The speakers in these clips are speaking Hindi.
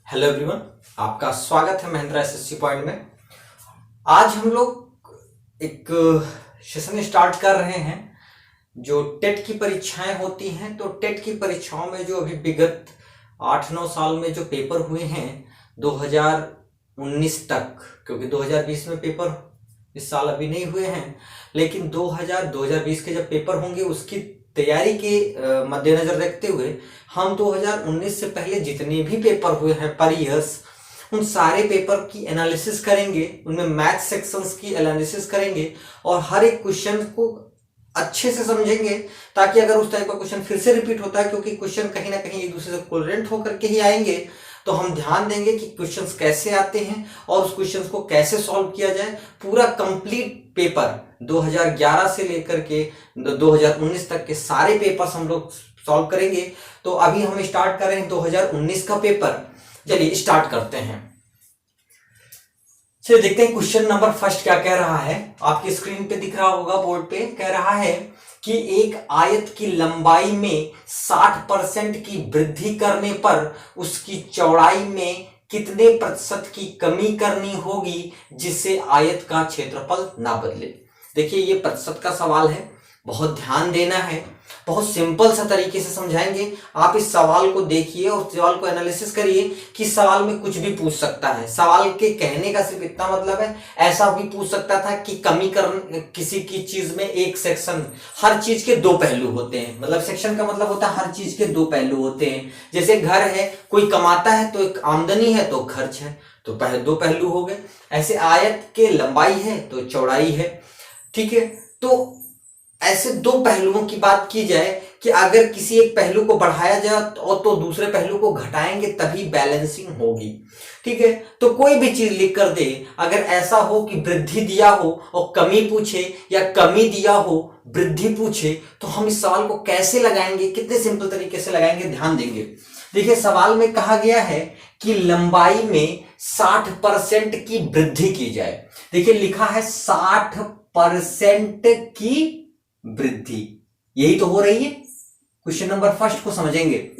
हेलो एवरीवन, आपका स्वागत है महिंद्रा एसएससी पॉइंट में। आज हम लोग एक सेशन स्टार्ट कर रहे हैं जो टेट की परीक्षाएं होती हैं। तो टेट की परीक्षाओं में जो अभी विगत 8-9 साल में जो पेपर हुए हैं 2019 तक, क्योंकि 2020 में पेपर इस साल अभी नहीं हुए हैं, लेकिन 2020 के जब पेपर होंगे उसकी तैयारी के मद्देनजर रखते हुए हम 2019 से पहले जितने भी पेपर हुए हैं पर ईयर्स, उन सारे पेपर की एनालिसिस करेंगे, उनमें मैथ सेक्शंस की एनालिसिस करेंगे और हर एक क्वेश्चन को अच्छे से समझेंगे, ताकि अगर उस टाइप का क्वेश्चन फिर से रिपीट होता है, क्योंकि क्वेश्चन कहीं ना कहीं एक दूसरे से कोरिलेट होकर के ही आएंगे, तो हम ध्यान देंगे कि क्वेश्चंस कैसे आते हैं और उस क्वेश्चंस को कैसे सॉल्व किया जाए। पूरा कंप्लीट पेपर 2011 से लेकर के 2019 तक के सारे पेपर्स हम लोग सॉल्व करेंगे। तो अभी हम स्टार्ट कर रहे हैं 2019 का पेपर। चलिए स्टार्ट करते हैं। चलिए देखते हैं क्वेश्चन नंबर फर्स्ट क्या कह रहा है। आपकी स्क्रीन पे दिख रहा होगा, बोर्ड पे कह रहा है कि एक आयत की लंबाई में 60% की वृद्धि करने पर उसकी चौड़ाई में कितने प्रतिशत की कमी करनी होगी जिससे आयत का क्षेत्रफल ना बदले। देखिए ये प्रतिशत का सवाल है, बहुत ध्यान देना है, बहुत सिंपल सा तरीके से समझाएंगे। आप इस सवाल को देखिए और सवाल को एनालिसिस करिए कि सवाल में कुछ भी पूछ सकता है। सवाल के कहने का सिर्फ इतना मतलब है, ऐसा भी पूछ सकता था कि कमी कर किसी की चीज में एक सेक्शन, हर चीज के दो पहलू होते हैं। मतलब सेक्शन का मतलब होता है हर चीज के दो पहलू होते हैं। जैसे घर है, कोई कमाता है तो एक आमदनी है तो खर्च है, तो दो पहलू हो गए। ऐसे आयत के लंबाई है तो चौड़ाई है, ठीक है। तो ऐसे दो पहलुओं की बात की जाए कि अगर किसी एक पहलू को बढ़ाया जाए तो दूसरे पहलू को घटाएंगे तभी बैलेंसिंग होगी, ठीक है। तो कोई भी चीज लिख कर दे, अगर ऐसा हो कि वृद्धि दिया हो और कमी पूछे, या कमी दिया हो वृद्धि पूछे, तो हम इस सवाल को कैसे लगाएंगे, कितने सिंपल तरीके से लगाएंगे, ध्यान देंगे। देखिए सवाल में कहा गया है कि लंबाई में 60% की वृद्धि की जाए। देखिए लिखा है 60% की वृद्धि, यही तो हो रही है। क्वेश्चन नंबर फर्स्ट को समझेंगे।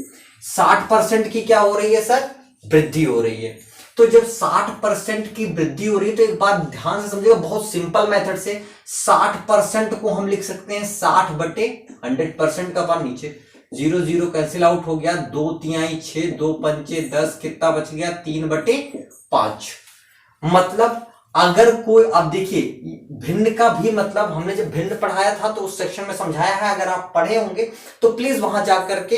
60% की क्या हो रही है सर? वृद्धि हो रही है। तो जब 60% की वृद्धि हो रही है तो एक बात ध्यान से समझिएगा, बहुत सिंपल मेथड से 60% को हम लिख सकते हैं 60/100% का पार नीचे 0 0 कैंसिल आउट हो गया, 2 तिहाई 6, 2 पंचे 10, कितना बच गया 3/5। मतलब अगर कोई, अब देखिए भिन्न का भी मतलब हमने जब भिन्न पढ़ाया था तो उस सेक्शन में समझाया है, अगर आप पढ़े होंगे तो प्लीज वहां जाकर के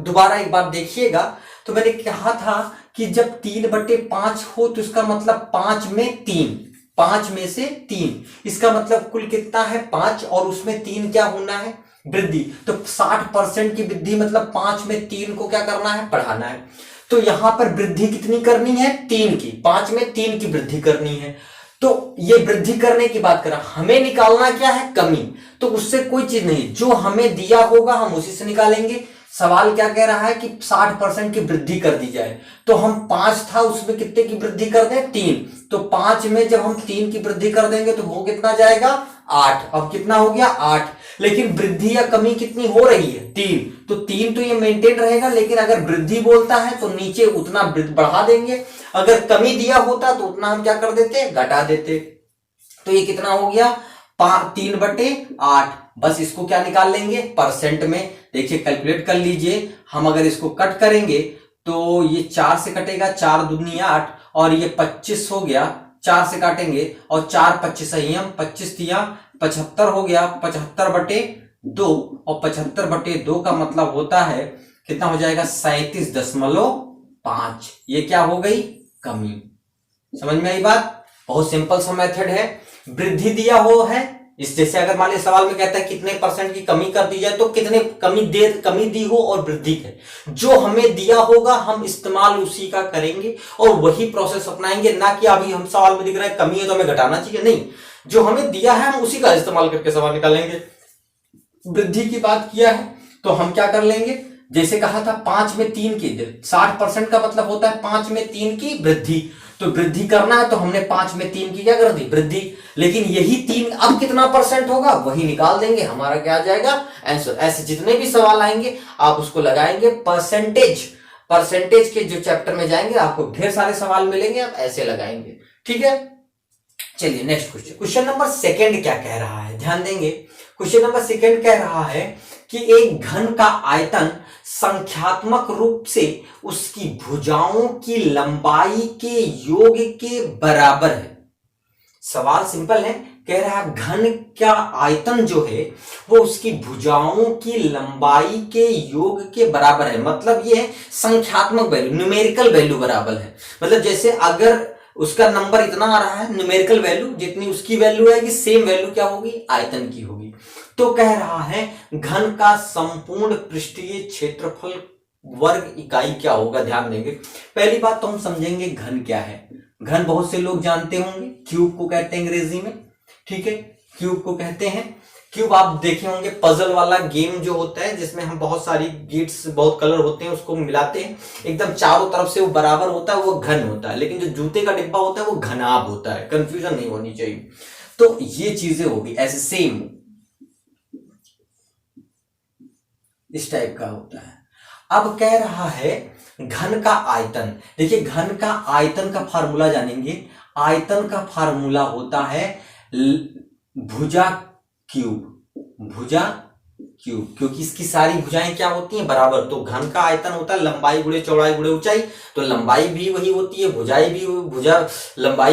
दोबारा एक बार देखिएगा। तो मैंने कहा था कि जब 3/5 हो तो इसका मतलब 5 में 3, 5 में से 3, इसका मतलब कुल कितना है 5, और उसमें 3 क्या होना है? वृद्धि। तो 60% की वृद्धि मतलब 5 में 3 को क्या करना है? बढ़ाना है। तो यहां पर वृद्धि कितनी करनी है? 3 की, 5 में 3 की वृद्धि करनी है। तो ये वृद्धि करने की बात करें, हमें निकालना क्या है? कमी। तो उससे कोई चीज नहीं, जो हमें दिया होगा हम उसी से निकालेंगे। सवाल क्या कह रहा है कि 60% की वृद्धि कर दी जाए, तो हम 5 था उसमें कितने की वृद्धि कर दें? 3। तो 5 में जब हम 3 की वृद्धि कर देंगे तो वो कितना जाएगा? 8। अब कितना हो गया? 8। लेकिन वृद्धि या कमी कितनी हो रही है? 3। तो 3 तो ये मेंटेन रहेगा, लेकिन अगर वृद्धि बोलता है तो नीचे उतना बढ़ा देंगे, अगर कमी दिया होता तो उतना हम क्या कर देते? घटा देते। तो ये कितना हो गया? 3/8। बस इसको क्या निकाल लेंगे? परसेंट में। देखिए कैलकुलेट कर लीजिए, हम अगर इसको कट करेंगे तो ये 4 से कटेगा, 4 दूनी 8, और ये 25 हो गया, 4 से काटेंगे और 4 25 संयम, 25 तिया 75 हो गया, 75/2, और 75/2 का मतलब होता है कितना हो जाएगा? 37.5। ये क्या हो गई? कमी। समझ में आई बात? बहुत सिंपल सा मेथड है। वृद्धि दिया हो है, इस जैसे अगर मान लीजिए सवाल में कहता है कितने परसेंट की कमी कर दी जाए, तो कितने कमी दी हो और वृद्धि है, जो हमें दिया होगा हम इस्तेमाल उसी का करेंगे और वही प्रोसेस अपनाएंगे। ना कि अभी हम सवाल में दिख रहा है कमी है तो हमें घटाना चाहिए, नहीं, जो हमें दिया है हम उसी का इस्तेमाल करके सवाल निकालेंगे। वृद्धि की बात किया है तो हम क्या कर लेंगे, जैसे कहा था 5 में 3 की, 60% का मतलब होता है 5 में 3 की वृद्धि। तो वृद्धि करना है तो हमने 5 में 3 की क्या कर दी? वृद्धि। लेकिन यही 3 अब कितना परसेंट होगा वही निकाल देंगे, हमारा क्या आ जाएगा? आंसर। ऐसे जितने भी सवाल आएंगे आप उसको लगाएंगे परसेंटेज, परसेंटेज के जो चैप्टर में जाएंगे आपको ढेर सारे सवाल मिलेंगे, आप ऐसे लगाएंगे। ठीक है, चलिए next question. Question number second क्या कह रहा है, ध्यान देंगे। क्वेश्चन नंबर सेकंड कह रहा है कि एक घन का आयतन संख्यात्मक रूप से उसकी भुजाओं की लंबाई के योग के बराबर है। सवाल सिंपल है, कह रहा है घन का आयतन जो है वो उसकी भुजाओं की लंबाई के योग के बराबर है। मतलब ये है संख्यात्मक वैल्यू, न्यूमेरिकल वैल्यू बराबर है। मतलब जैसे अगर उसका नंबर इतना आ रहा है, न्यूमेरिकल वैल्यू जितनी उसकी वैल्यू है, सेम वैल्यू क्या होगी, आयतन की होगी। तो कह रहा है घन का संपूर्ण पृष्ठीय क्षेत्रफल वर्ग इकाई क्या होगा। ध्यान देंगे, पहली बात तो हम समझेंगे घन क्या है। घन बहुत से लोग जानते होंगे, क्यूब को कहते हैं अंग्रेजी में। ठीक है, क्यूब को कहते हैं। क्यूब आप देखे होंगे पजल वाला गेम जो होता है, जिसमें हम बहुत सारी गेट्स, बहुत कलर होते हैं, उसको मिलाते हैं, एकदम चारों तरफ से वो बराबर होता है, वो घन होता है। लेकिन जो जूते का डिब्बा होता है वो घनाभ होता है, कंफ्यूजन नहीं होनी चाहिए। तो ये चीजें होगी ऐसे सेम इस टाइप का होता है। अब कह रहा है घन का आयतन। देखिए घन का आयतन का फार्मूला जानेंगे। आयतन का फार्मूला होता है भुजा क्यूब, भुजा क्यूब, क्योंकि इसकी सारी भुजाएं क्या होती हैं, बराबर। तो घन का आयतन होता है लंबाई गुणे चौड़ाई गुणे ऊंचाई। तो लंबाई भी वही होती है, लंबाई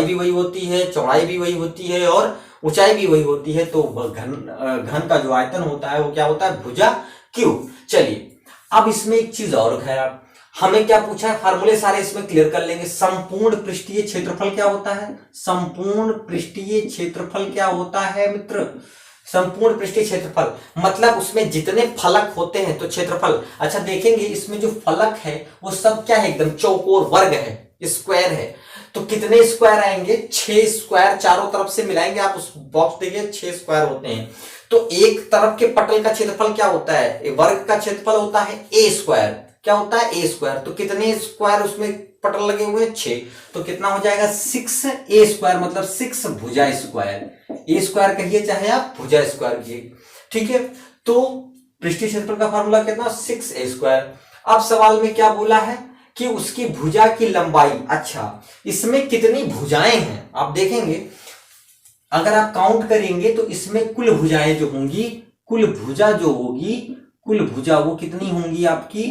भी वही होती है, चौड़ाई भी वही होती है और ऊंचाई भी वही होती है। तो घन का जो आयतन होता है वो क्या होता है, भुजा क्यूब। चलिए अब इसमें एक चीज और है, हमें क्या पूछा है, फार्मूले सारे इसमें क्लियर कर लेंगे। संपूर्ण पृष्ठीय क्षेत्रफल क्या होता है, संपूर्ण पृष्ठीय क्षेत्रफल क्या होता है मित्र, संपूर्ण पृष्ठीय क्षेत्रफल मतलब उसमें जितने फलक होते हैं तो क्षेत्रफल। अच्छा देखेंगे इसमें जो फलक है वो सब क्या है, एकदम चौकोर, वर्ग है, स्क्वायर है। तो कितने स्क्वायर आएंगे, 6 स्क्वायर चारों तरफ से मिलाएंगे। आप उस बॉक्स देखिए 6 स्क्वायर होते हैं। तो एक तरफ के पटल का क्षेत्रफल क्या होता है, वर्ग का क्षेत्रफल होता है ए स्क्वायर। क्या होता है, ए स्क्वायर। तो कितने स्क्वायर उसमें पटल लगे हुए हैं, 6। तो कितना हो जाएगा, 6a स्क्वायर, मतलब 6 भुजा स्क्वायर। ए स्क्वायर कहिए चाहे आप भुजा स्क्वायर कहिए। ठीक है, तो पृष्ठीय क्षेत्रफल का फार्मूला कितना, 6a स्क्वायर। अब सवाल में क्या बोला है कि उसकी भुजा की लंबाई। अच्छा इसमें कितनी भुजाएं हैं आप देखेंगे, अगर आप काउंट करेंगे तो इसमें कुल भुजाएं जो होंगी, कुल भुजा जो होगी, कुल भुजा वो कितनी होंगी आपकी,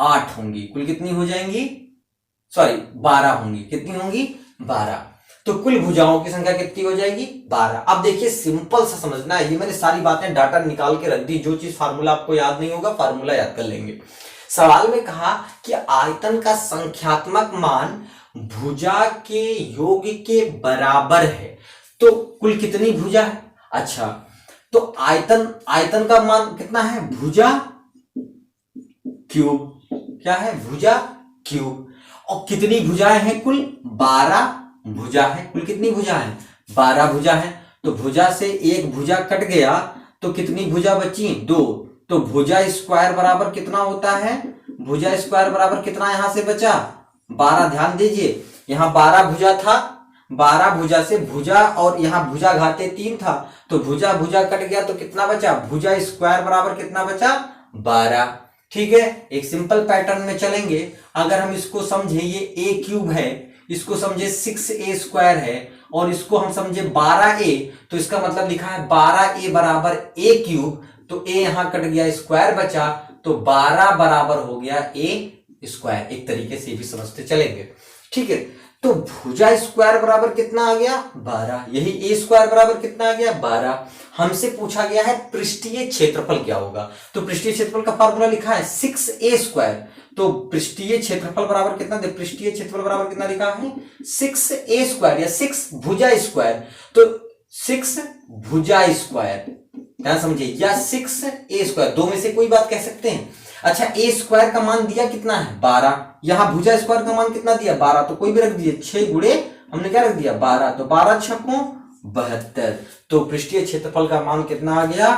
8 होंगी। कुल कितनी हो जाएंगी, सॉरी 12 होंगी। कितनी होंगी, 12। तो कुल भुजाओं की संख्या कितनी हो जाएगी, 12। अब देखिए सिंपल सा समझना है, ये मैंने सारी बातें डाटा निकाल के रख दी। जो चीज फार्मूला आपको याद नहीं होगा फार्मूला याद कर लेंगे। सवाल में कहा कि आयतन का संख्यात्मक मान भुजा के योग के बराबर है। तो कुल कितनी भुजा है, अच्छा तो आयतन का मान कितना है, भुजा क्यूब। क्या है, भुजा क्यूब। और कितनी भुजाएं हैं, कुल 12 भुजा है। कुल कितनी भुजा है, 12 भुजा है। तो भुजा से एक भुजा कट गया तो कितनी भुजा बची, 2। तो भुजा स्क्वायर बराबर कितना होता है, भुजा स्क्वायर बराबर कितना यहां से बचा, 12। ध्यान दीजिए यहां 12 भुजा था, 12 भुजा से भुजा और यहां भुजा घाते 3 था, तो भुजा भुजा कट गया तो कितना बचा, भुजा स्क्वायर बराबर कितना बचा, 12। ठीक है, एक सिंपल पैटर्न में चलेंगे। अगर हम इसको समझे ये a क्यूब है, इसको समझे 6a स्क्वायर है और इसको हम समझे 12a, तो इसका मतलब लिखा है 12a बराबर a क्यूब। तो a यहां कट गया, स्क्वायर बचा, तो 12 बराबर हो गया a स्क्वायर। एक तरीके से भी समझते चलेंगे। ठीक है, तो भुजा स्क्वायर बराबर कितना आ गया, 12। यही a स्क्वायर बराबर कितना आ गया, 12। हमसे पूछा गया है पृष्ठीय क्षेत्रफल क्या होगा, तो पृष्ठीय क्षेत्रफल का फार्मूला लिखा है 6a स्क्वायर। तो पृष्ठीय क्षेत्रफल बराबर कितना, पृष्ठीय क्षेत्रफल बराबर कितना लिखा है, 6a स्क्वायर या 6 भुजा स्क्वायर। तो 6 भुजा स्क्वायर, ध्यान समझिए, या 6a स्क्वायर, दो में से कोई बात कह सकते हैं। अच्छा a स्क्वायर का मान दिया कितना है, 12। यहां भुजा स्क्वायर का मान कितना दिया, 12, तो कोई भी रख दिए, 6 गुणे हमने क्या रख दिया, 12। तो 12 छक्कों 72। तो पृष्ठीय क्षेत्रफल का मान कितना आ गया,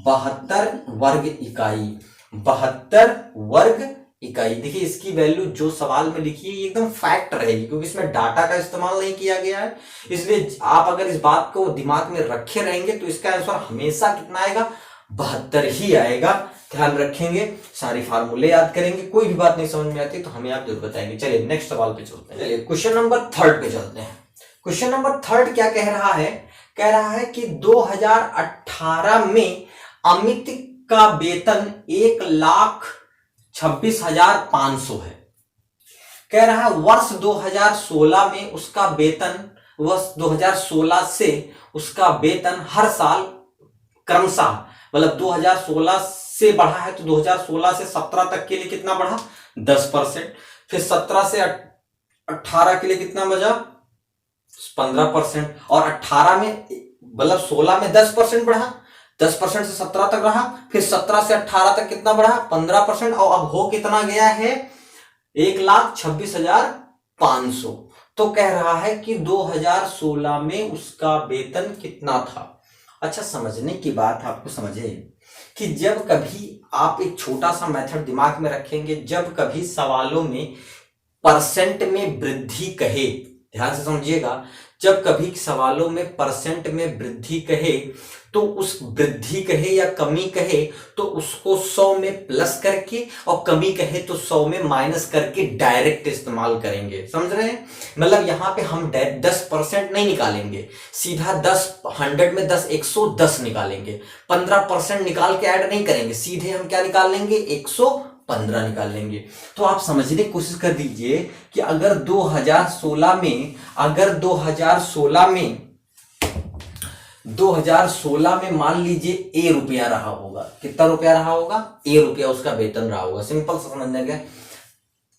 72 वर्ग इकाई। 72 वर्ग इकाई। देखिए इसकी वैल्यू जो सवाल में लिखी है ये एकदम फैक्ट रहेगी, क्योंकि इसमें डाटा का इस्तेमाल नहीं किया गया है। इसलिए आप अगर इस बात को दिमाग में रखे रहेंगे तो इसका आंसर हमेशा कितना आएगा, 72 ही आएगा। ध्यान रखेंगे, सारी फार्मूले याद करेंगे, कोई भी बात नहीं समझ में आती तो हमें आप जरूर बताएंगे। चलिए नेक्स्ट सवाल पे चलते हैं। चलिए क्वेश्चन नंबर 3 पे चलते हैं। क्वेश्चन नंबर 3 क्या कह रहा है? कह रहा है कि 2018 में अमित का वेतन 1,26,500 है। कह रहा है वर्ष 2016 में उसका वेतन, वर्ष 2016 से उसका वेतन हर साल क्रमशः, मतलब 2016 से बढ़ा है तो 2016 से 17 तक के लिए कितना बढ़ा? 10%। फिर 17 से 18 के लिए कितना बचा? 15%। और 18 में, मतलब 16 में 10% बढ़ा, 10% से 17 तक रहा, फिर 17 से 18 तक कितना बढ़ा? 15%। और अब हो कितना गया है? 1,26,500। तो कह रहा है कि 2016 में उसका वेतन कितना था। अच्छा, समझने की बात आपको समझे कि जब कभी आप एक छोटा सा मेथड दिमाग में रखेंगे, जब कभी सवालों में परसेंट में वृद्धि कहे, ध्यान से समझिएगा, जब कभी सवालों में परसेंट में वृद्धि कहे तो उस वृद्धि कहे या कमी कहे तो उसको 100 में प्लस करके, और कमी कहे तो 100 में माइनस करके डायरेक्ट इस्तेमाल करेंगे। समझ रहे हैं? मतलब यहां पे हम 10% नहीं निकालेंगे, सीधा 10, 100 में 10, 110 निकालेंगे। 15% निकाल के ऐड नहीं करेंगे, सीधे हम क्या निकाल लेंगे? 115 निकाल लेंगे। तो आप समझने की कोशिश कर दीजिए कि अगर 2016 में मान लीजिए ए रुपया रहा होगा, कितना रुपया रहा होगा? ए रुपया उसका वेतन रहा होगा। सिंपल समझने का,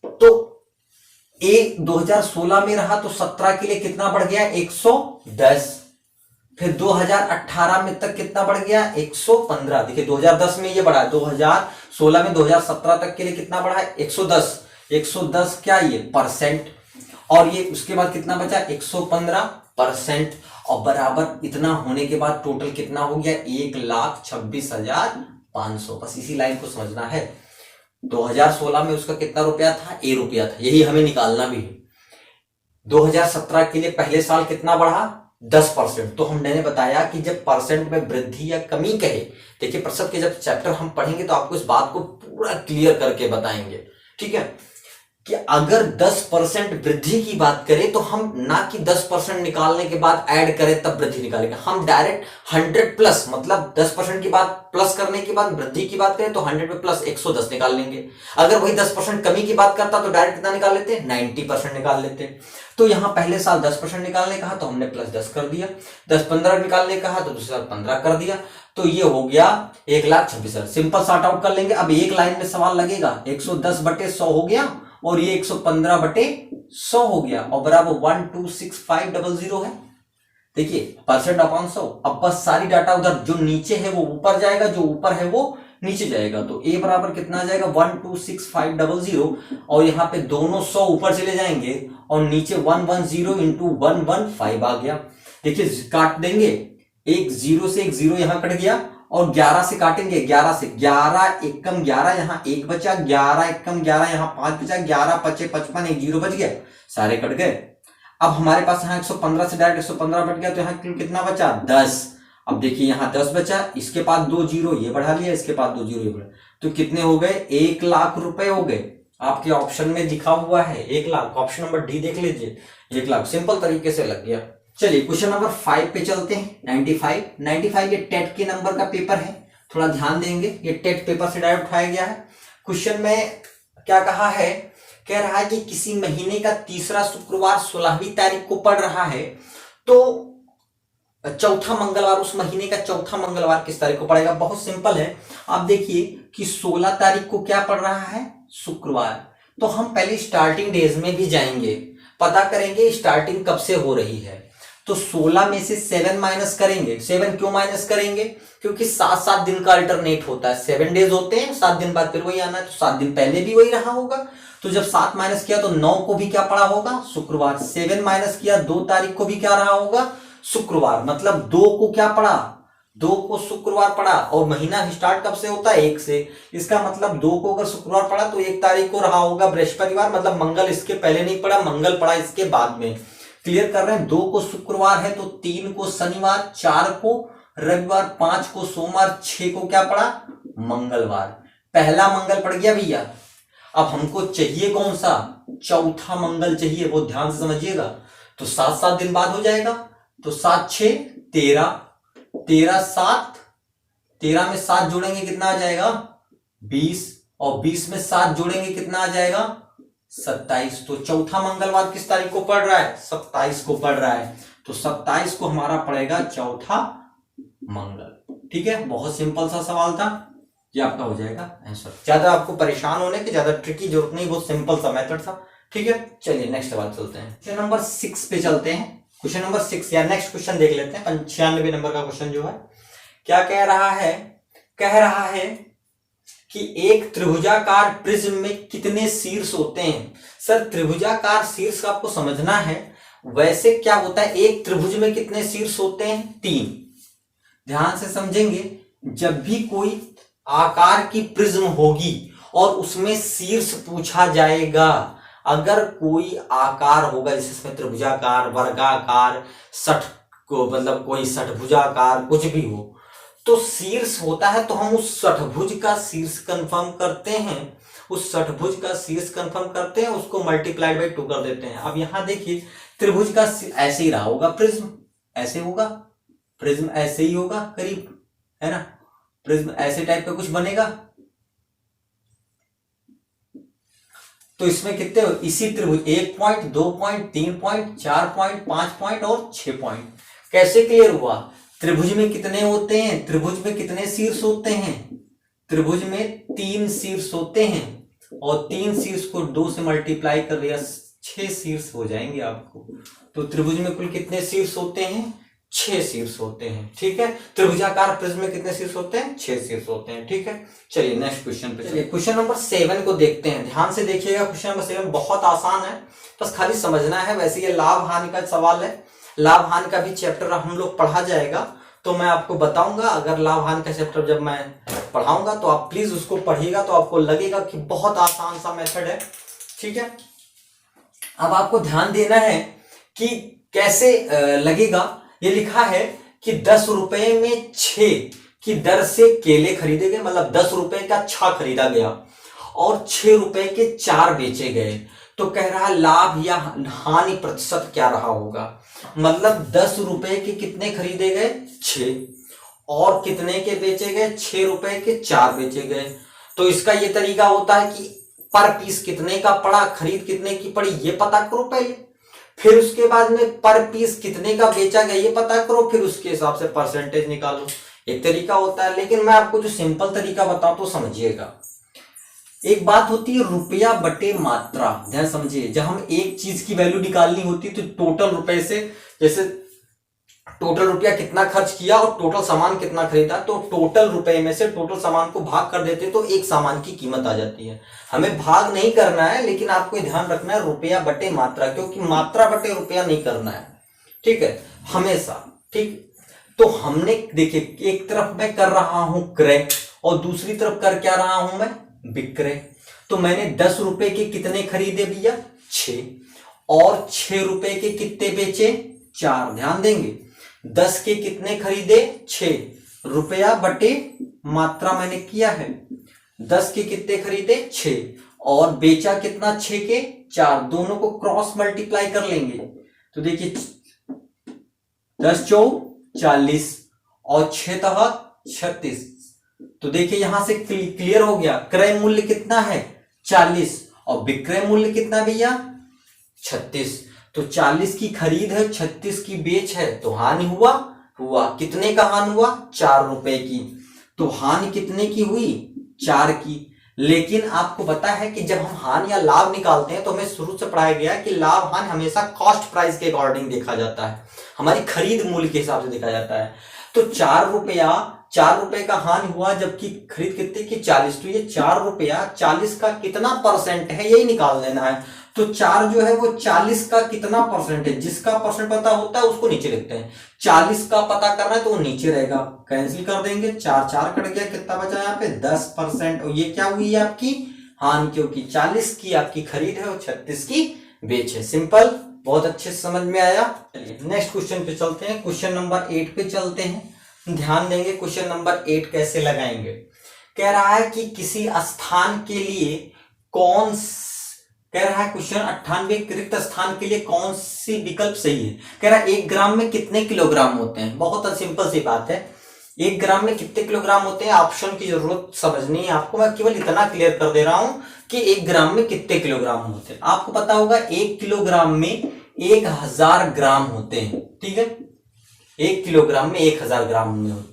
तो ए 2016 में रहा तो 17 के लिए कितना बढ़ गया? 110। फिर 2018 में तक कितना बढ़ गया? 115। देखिए 2010 में ये बढ़ा, 2016 में 2017 तक के लिए कितना बढ़ा? 110। 110 क्या ये? परसेंट। और ये उसके बाद कितना बचा? 115%। और बराबर इतना होने के बाद टोटल कितना हो गया? 1,26,500। बस इसी लाइन को समझना है। 2016 में उसका कितना रुपया था? ए रुपया था, यही हमें निकालना भी है। 2017 के लिए पहले साल कितना बढ़ा? 10%। तो हमने बताया कि जब परसेंट में वृद्धि या कमी कहे, देखिए प्रतिशत के जब चैप्टर हम पढ़ेंगे तो आपको इस बात को पूरा क्लियर करके बताएंगे, ठीक है, कि अगर 10% वृद्धि की बात करें तो हम ना कि 10% निकालने के बाद ऐड करें तब वृद्धि निकालेंगे, हम डायरेक्ट 100 प्लस, मतलब 10% की बात प्लस करने के बाद वृद्धि की बात करें तो 100 में प्लस 110 निकाल लेंगे। अगर वही 10% कमी की बात करता तो डायरेक्ट कितना निकाल लेते? 90% निकाल लेते। तो यहां पहले साल 10% निकालने कहा तो हमने प्लस 10 कर दिया, 10-15 निकालने कहा तो दूसरे साल 15 कर दिया। तो ये हो गया 1,26,000। सिंपल सॉर्ट आउट कर लेंगे। अब एक लाइन में सवाल लगेगा, 110/100 हो गया और ये 115/100 हो गया और बराबर 1,265,000 है। देखिए परसेंट अपॉन 100। अब बस सारी डाटा उधर, जो नीचे है वो ऊपर जाएगा, जो ऊपर है वो नीचे जाएगा। तो ए बराबर कितना आ जाएगा? 1,265,000 और यहाँ पे दोनों 100 ऊपर चले जाएंगे और नीचे 110 इंटू 115 आ गया। देखिए काट देंगे, एक 0 से एक 0 यहां कट गया और 11 से काटेंगे, 11 से 11 एकम 11, यहाँ 1 बचा, 11 एकम 11, यहाँ 5 बचा, 11 पचे 55, एक 0 बच गया, सारे कट गए। अब हमारे पास यहाँ 115 से डायरेक्ट 115 बच गया तो यहाँ कितना बचा? 10। अब देखिए यहाँ 10 बचा, इसके पास 2 0 ये बढ़ा लिया, इसके पास 2 0 ये बढ़ा, तो कितने हो गए? 1,00,000 रुपए हो गए। आपके ऑप्शन में लिखा हुआ है 1,00,000, ऑप्शन नंबर डी देख लीजिए, 1,00,000 सिंपल तरीके से लग गया। चलिए क्वेश्चन नंबर 5 पे चलते हैं। 95 ये टेट के नंबर का पेपर है, थोड़ा ध्यान देंगे, ये टेट पेपर से डायरेक्ट उठाया गया है। क्वेश्चन में क्या कहा है? कह रहा है कि किसी महीने का तीसरा शुक्रवार 16वीं तारीख को पड़ रहा है तो चौथा मंगलवार उस महीने का चौथा मंगलवार किस तारीख को पड़ेगा? बहुत सिंपल है। आप देखिए कि 16 तारीख को क्या पड़ रहा है? शुक्रवार। तो हम पहले स्टार्टिंग डेज में भी जाएंगे, पता करेंगे स्टार्टिंग कब से हो रही है। तो 16 में से 7 माइनस करेंगे। 7 क्यों माइनस करेंगे? क्योंकि 7-7 दिन का अल्टरनेट होता है, 7 डेज होते हैं, 7 दिन बाद फिर वही आना है, तो 7 दिन पहले भी वही रहा होगा। तो जब 7 माइनस किया तो 9 को भी क्या पड़ा होगा? शुक्रवार। 7 माइनस किया 2 तारीख को भी क्या रहा होगा? शुक्रवार। मतलब 2 को क्या पड़ा? 2 को शुक्रवार पड़ा। और महीना स्टार्ट कब से होता है? 1 से। इसका मतलब 2 को अगर शुक्रवार पड़ा तो 1 तारीख को रहा होगा बृहस्पतिवार, मतलब मंगल इसके पहले नहीं पड़ा, मंगल पड़ा इसके बाद में। क्लियर कर रहे हैं? 2 को शुक्रवार है तो 3 को शनिवार, 4 को रविवार, 5 को सोमवार, 6 को क्या पड़ा? मंगलवार। पहला मंगल पड़ गया भैया। अब हमको चाहिए कौन सा, चौथा मंगल चाहिए, वो ध्यान से समझिएगा। तो 7 दिन बाद हो जाएगा। तो 7 6 13, 13 7, 13 में 7 जोड़ेंगे कितना आ जाएगा 20, और 20 में 7 जोड़ेंगे कितना आ जाएगा 27। तो चौथा मंगलवार किस तारीख को पड़ रहा है, 27 को पड़ रहा है। तो 27 को हमारा पड़ेगा चौथा मंगल। ठीक है, बहुत सिंपल सा सवाल था, ये आपका हो जाएगा आंसर। ज्यादा आपको परेशान होने की, ज्यादा ट्रिकी जरूरत नहीं, बहुत सिंपल सा मेथड था। ठीक है, चलिए नेक्स्ट सवाल चलते हैं। क्वेश्चन नंबर 6 पे चलते हैं। क्वेश्चन नंबर 6 या नेक्स्ट क्वेश्चन देख लेते हैं। 95 नंबर का क्वेश्चन जो है क्या कह रहा है, कह रहा है कि एक त्रिभुजाकार प्रिज्म में कितने शीर्ष होते हैं। सर त्रिभुजाकार शीर्ष आपको समझना है, वैसे क्या होता है, एक त्रिभुज में कितने शीर्ष होते हैं 3। ध्यान से समझेंगे, जब भी कोई आकार की प्रिज्म होगी और उसमें शीर्ष पूछा जाएगा, अगर कोई आकार होगा जैसे इसमें त्रिभुजाकार, वर्गाकार, षट को मतलब कोई षटभुजाकार कुछ भी हो, तो शीर्ष होता है, तो हम उस षटभुज का शीर्ष कंफर्म करते हैं, उस षटभुज का शीर्ष कंफर्म करते हैं, उसको मल्टीप्लाइड बाई 2 कर देते हैं। अब यहां देखिए त्रिभुज का ऐसे ही रहा होगा, प्रिज्म ऐसे होगा, प्रिज्म ऐसे ही होगा करीब, है ना, प्रिज्म ऐसे टाइप का कुछ बनेगा। तो इसमें कितने इसी त्रिभुज 1 point, 2 point, 3 point, 4 point, 5 point और 6 पॉइंट। कैसे क्लियर हुआ, त्रिभुज में कितने होते हैं, त्रिभुज में कितने शीर्ष होते हैं, त्रिभुज में 3 शीर्ष होते हैं, और 3 शीर्ष को 2 से मल्टीप्लाई कर दिया 6 शीर्ष हो जाएंगे आपको। तो त्रिभुज में कुल कितने शीर्ष होते हैं, 6 शीर्ष होते हैं। ठीक है, त्रिभुजाकार प्रिज्म में कितने शीर्ष होते हैं, 6 शीर्ष होते हैं। ठीक है, चलिए नेक्स्ट क्वेश्चन पे चलिए। क्वेश्चन नंबर 7 को देखते हैं, ध्यान से देखिएगा। क्वेश्चन नंबर 7 बहुत आसान है, बस खाली समझना है। वैसे ये लाभ हानि का सवाल है, लाभ हानि का भी चैप्टर हम लोग पढ़ा जाएगा, तो मैं आपको बताऊंगा। अगर लाभ हानि का चैप्टर जब मैं पढ़ाऊंगा तो आप प्लीज उसको पढ़िएगा, तो आपको लगेगा कि बहुत आसान सा मेथड है। ठीक है, अब आपको ध्यान देना है कि कैसे लगेगा। ये लिखा है कि 10 रुपए में 6 की दर से केले खरीदे गए, मतलब 10 रुपए का 6 खरीदा गया और 6 रुपए के 4 बेचे गए। तो कह रहा है लाभ या हानि प्रतिशत क्या रहा होगा, मतलब 10 रुपए के कितने खरीदे गए 6, और कितने के बेचे गए 6 रुपए के 4 बेचे गए। तो इसका ये तरीका होता है कि पर पीस कितने का पड़ा, खरीद कितने की पड़ी ये पता करो पहले, फिर उसके बाद में पर पीस कितने का बेचा गया ये पता करो, फिर उसके हिसाब से परसेंटेज निकालो। एक तरीका होता है, लेकिन मैं आपको जो सिंपल तरीका बताऊं तो समझिएगा। एक बात होती है रुपया बटे मात्रा, ध्यान समझिए। जब हम एक चीज की वैल्यू निकालनी होती है तो टोटल रुपए से, जैसे टोटल रुपया कितना खर्च किया और टोटल सामान कितना खरीदा, तो टोटल रुपए में से टोटल सामान को भाग कर देते तो एक सामान की कीमत आ जाती है। हमें भाग नहीं करना है, लेकिन आपको ध्यान रखना है रुपया बटे मात्रा, क्योंकि मात्रा बटे रुपया नहीं करना है। ठीक है, हमेशा। ठीक, तो हमने देखिए एक तरफ मैं कर रहा हूं क्रय और दूसरी तरफ कर क्या रहा हूं मैं विक्रय। तो मैंने 10 रुपए के कितने खरीदे भैया 6, और 6 रुपए के कितने बेचे 4। ध्यान देंगे, 10 के कितने खरीदे 6, रुपया बटे मात्रा मैंने किया है। 10 के कितने खरीदे 6 और बेचा कितना 6 के 4, दोनों को क्रॉस मल्टीप्लाई कर लेंगे। तो देखिए 10 चौक 40 और 6 तह 36। तो देखिए यहां से क्लियर हो गया, क्रय मूल्य कितना है 40 और विक्रय मूल्य कितना भैया 36। तो 40 की खरीद है 36 की बेच है, तो हानि हुआ कितने का हानि हुआ 4 रुपए की। तो हानि कितने की हुई 4 की। लेकिन आपको पता है कि जब हम हानि या लाभ निकालते हैं तो हमें शुरू से पढ़ाया गया है कि लाभ हानि हमेशा कॉस्ट प्राइस के अकॉर्डिंग देखा जाता है, हमारी खरीद मूल्य के हिसाब से देखा जाता है। तो 4 रुपए का हानि हुआ, जबकि खरीद कितने की 40। तो ये 4 रुपया 40 का कितना परसेंट है यही निकाल लेना है। तो 4 जो है वो 40 का कितना परसेंट है, जिसका परसेंट पता होता है उसको नीचे लिखते हैं। 40 का पता करना है तो वो नीचे रहेगा, कैंसिल कर देंगे, 4 4 कट गया, कितना बचा यहाँ पे 10%। और ये क्या हुई आपकी हानि, क्योंकि 40 की आपकी खरीद है और 36 की बेच है। सिंपल, बहुत अच्छे से समझ में आया। चलिए नेक्स्ट क्वेश्चन पे चलते हैं, क्वेश्चन नंबर 8 पे चलते हैं। ध्यान देंगे क्वेश्चन नंबर 8 कैसे लगाएंगे। कह रहा है कि किसी स्थान के लिए कह रहा है क्वेश्चन 98 रिक्त स्थान के लिए कौन सी विकल्प सही है। कह रहा है 1 ग्राम में कितने किलोग्राम होते हैं। बहुत सिंपल सी बात है, 1 ग्राम में कितने किलोग्राम होते हैं, ऑप्शन की जरूरत समझनी है आपको। मैं केवल इतना क्लियर कर दे रहा हूं कि 1 ग्राम में कितने किलोग्राम होते हैं। आपको पता होगा 1 किलोग्राम में 1000 ग्राम होते हैं। ठीक है, 1 किलोग्राम में 1000 ग्राम में होते हैं।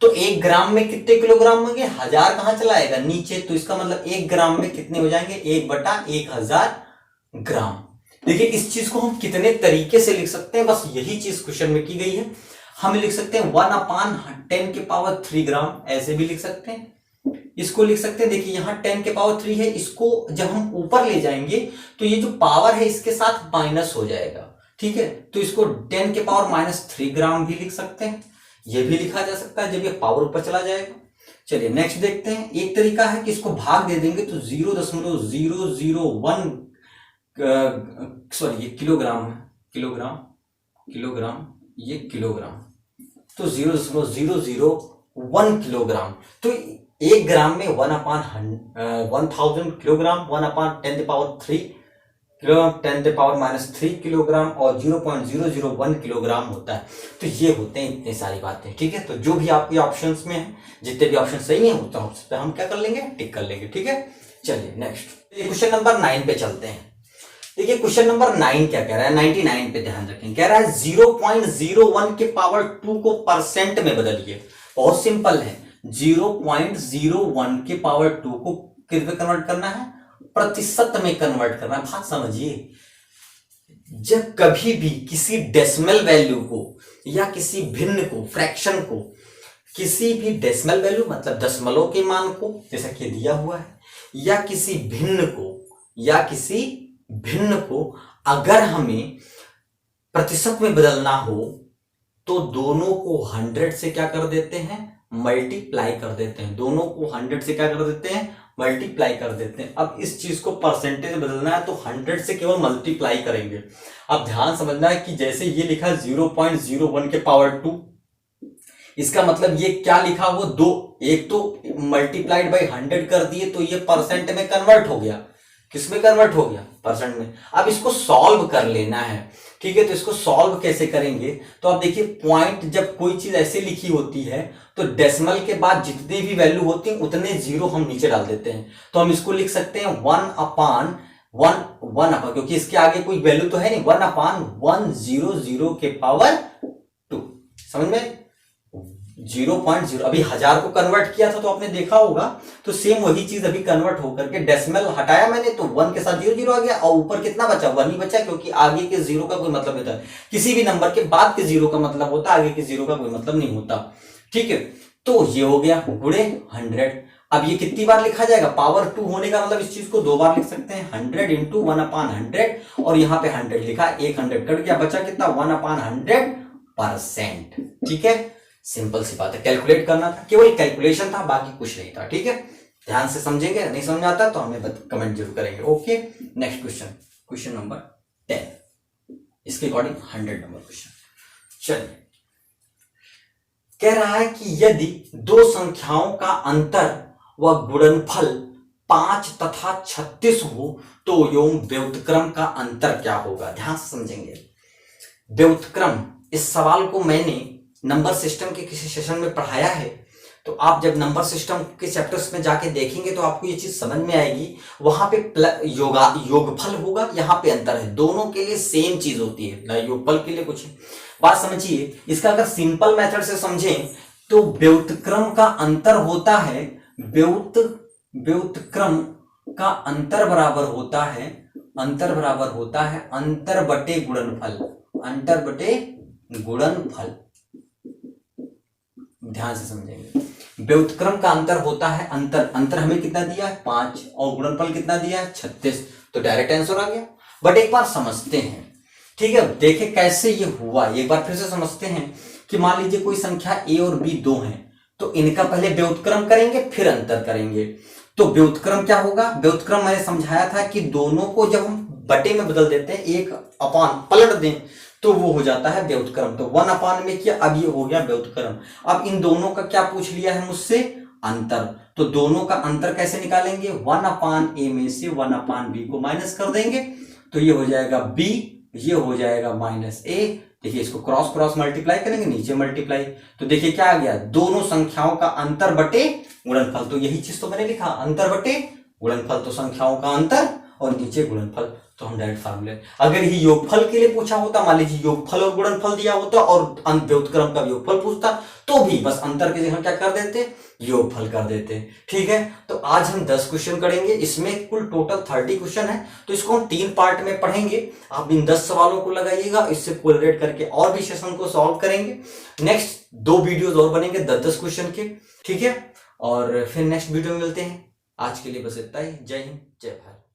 तो 1 ग्राम में कितने किलोग्राम होंगे, 1000 कहां चला आएगा नीचे, तो इसका मतलब 1 ग्राम में कितने हो जाएंगे, 1/1000 ग्राम। देखिए इस चीज को हम कितने तरीके से लिख सकते हैं, बस यही चीज क्वेश्चन में की गई है। हम लिख सकते हैं 1/10³ ग्राम, ऐसे भी लिख सकते हैं। इसको लिख सकते हैं, देखिए यहां 10³ है, इसको जब हम ऊपर ले जाएंगे तो ये जो पावर है इसके साथ माइनस हो जाएगा। ठीक है, तो इसको 10⁻³ ग्राम भी लिख सकते हैं, ये भी लिखा जा सकता है जब ये पावर ऊपर चला जाएगा। चलिए नेक्स्ट देखते हैं। एक तरीका है कि इसको भाग दे देंगे तो 0.001 सॉरी ये किलोग्राम है, किलोग्राम ये किलोग्राम, तो 0.001 किलोग्राम। तो 1 ग्राम में 1/1000 किलोग्राम, 1/10³ किलोग्राम, 10⁻³ किलोग्राम और 0.001 किलोग्राम होता है। तो ये होते हैं इतनी सारी बातें। ठीक है, तो जो भी आपके ऑप्शंस में है, जितने भी ऑप्शन सही है उतना उस पर हम क्या कर लेंगे, टिक कर लेंगे। ठीक है, चलिए नेक्स्ट क्वेश्चन नंबर 9 पे चलते हैं। देखिए क्वेश्चन नंबर 9 क्या कह रहा है, 99 पे ध्यान रखें। कह रहा है 0.01 को परसेंट में बदलिए। बहुत सिंपल है, 0.01 को किस में कन्वर्ट करना है, प्रतिशत में कन्वर्ट करना है। बात समझिए, जब कभी भी किसी डेसिमल वैल्यू को या किसी भिन्न को, फ्रैक्शन को, किसी भी डेसिमल वैल्यू मतलब दशमलव के मान को, जैसा कि दिया हुआ है, या किसी भिन्न को अगर हमें प्रतिशत में बदलना हो तो दोनों को 100 से क्या कर देते हैं, मल्टीप्लाई कर देते हैं। दोनों को 100 से क्या कर देते हैं, मल्टीप्लाई कर देते हैं। अब इस चीज को परसेंटेज में बदलना है तो 100 से केवल मल्टीप्लाई करेंगे। अब ध्यान समझना है कि जैसे ये लिखा 0.01/2, इसका मतलब ये क्या लिखा, वो दो, एक तो मल्टीप्लाइड बाई 100 कर दिए तो ये परसेंट में कन्वर्ट हो गया। किस में कन्वर्ट हो गया, परसेंट में। अब इसको सॉल्व कर लेना है। ठीक है, तो इसको सॉल्व कैसे करेंगे, तो आप देखिए पॉइंट, जब कोई चीज ऐसे लिखी होती है तो डेसिमल के बाद जितनी भी वैल्यू होती है उतने जीरो हम नीचे डाल देते हैं। तो हम इसको लिख सकते हैं 1/1, क्योंकि इसके आगे कोई वैल्यू तो है नहीं, 1/100²। समझ में, 0.0 अभी 1000 को कन्वर्ट किया था तो आपने देखा होगा, तो सेम वही चीज अभी कन्वर्ट होकर के डेसिमल हटाया मैंने तो 1 के साथ 0 आ गया और ऊपर कितना बचा, 1 ही बचा, क्योंकि आगे के 0 का कोई मतलब नहीं था। किसी भी नंबर के बाद के 0 का मतलब होता, आगे के 0 का कोई मतलब नहीं होता। ठीक है, तो ये हो गया गुणे 100। अब ये कितनी बार लिखा जाएगा, पावर 2 होने का मतलब इस चीज को 2 बार लिख सकते हैं, 100 × 1/100 और यहाँ पे 100 लिखा, एक 100 कट गया, बचा कितना 1/100%। ठीक है, सिंपल सी बात है, कैलकुलेट करना था, केवल कैलकुलेशन था, बाकी कुछ नहीं था। ठीक है, ध्यान से समझेंगे, नहीं समझ आता तो हमें कमेंट जरूर करेंगे। ओके, नेक्स्ट क्वेश्चन नंबर 10, इसके अकॉर्डिंग 100 नंबर क्वेश्चन। चलिए, कह रहा है कि यदि दो संख्याओं का अंतर व गुणनफल 5 तथा 36 हो तो एवं व्युत्क्रम का अंतर क्या होगा। ध्यान से समझेंगे व्युत्क्रम, इस सवाल को मैंने नंबर सिस्टम के किसी सेशन में पढ़ाया है, तो आप जब नंबर सिस्टम के चैप्टर्स में जाके देखेंगे तो आपको ये चीज समझ में आएगी। वहां पे योगफल होगा, यहाँ पे अंतर है, दोनों के लिए सेम चीज होती है ना, योगफल के लिए कुछ बात समझिए। इसका अगर सिंपल मेथड से समझें तो व्युत्क्रम का अंतर होता है, व्युत्क्रम का अंतर बराबर होता है अंतर बटे गुणनफल। ध्यान से समझेंगे, व्युत्क्रम का अंतर होता है, अंतर हमें कितना दिया है 5 और गुणनफल कितना दिया है 36, तो डायरेक्ट आंसर आ गया। बट एक बार समझते हैं, ठीक है, देखें कैसे ये हुआ, एक बार फिर से समझते हैं कि मान लीजिए कोई संख्या a और b 2 हैं, तो इनका पहले व्युत्क्रम करेंगे फिर अंतर करेंगे। तो व्युत्क्रम क्या होगा, व्युत्क्रम मैंने समझाया था कि दोनों को जब हम बटे में बदल देते हैं, एक अपान पलट दें तो वो हो जाता है व्युत्क्रम। तो 1/, में किया, अब ये हो गया व्युत्क्रम। अब इन दोनों का क्या पूछ लिया है मुझसे, अंतर। तो दोनों का अंतर कैसे निकालेंगे, 1/a में से 1/b को माइनस कर देंगे, तो ये हो जाएगा b, ये हो जाएगा -a। देखिए इसको क्रॉस क्रॉस मल्टीप्लाई करेंगे, नीचे मल्टीप्लाई, तो देखिए क्या आ गया, दोनों संख्याओं का अंतर बटे गुणनफल। तो यही चीज तो मैंने लिखा, अंतर बटे गुणनफल, तो संख्याओं का अंतर और नीचे गुणनफल। तो हम डायरेक्ट फार्मूले, अगर ही योगफल के लिए पूछा होता, मान लीजिए योगफल और गुणनफल दिया होता और व्युत्क्रम का योगफल पूछता, तो भी बस अंतर के जगह क्या कर देते, योगफल कर देते। ठीक है, तो आज हम 10 क्वेश्चन करेंगे, इसमें कुल टोटल 30 क्वेश्चन है, तो इसको हम 3 पार्ट में पढ़ेंगे। आप इन 10 सवालों को लगाइएगा, इससे कोरिलेट करके और भी सेशन को सॉल्व करेंगे। नेक्स्ट 2 वीडियोस और बनेंगे 10-10 क्वेश्चन के, ठीक है, और फिर नेक्स्ट वीडियो में मिलते हैं। आज के लिए बस इतना ही। जय हिंद, जय भारत।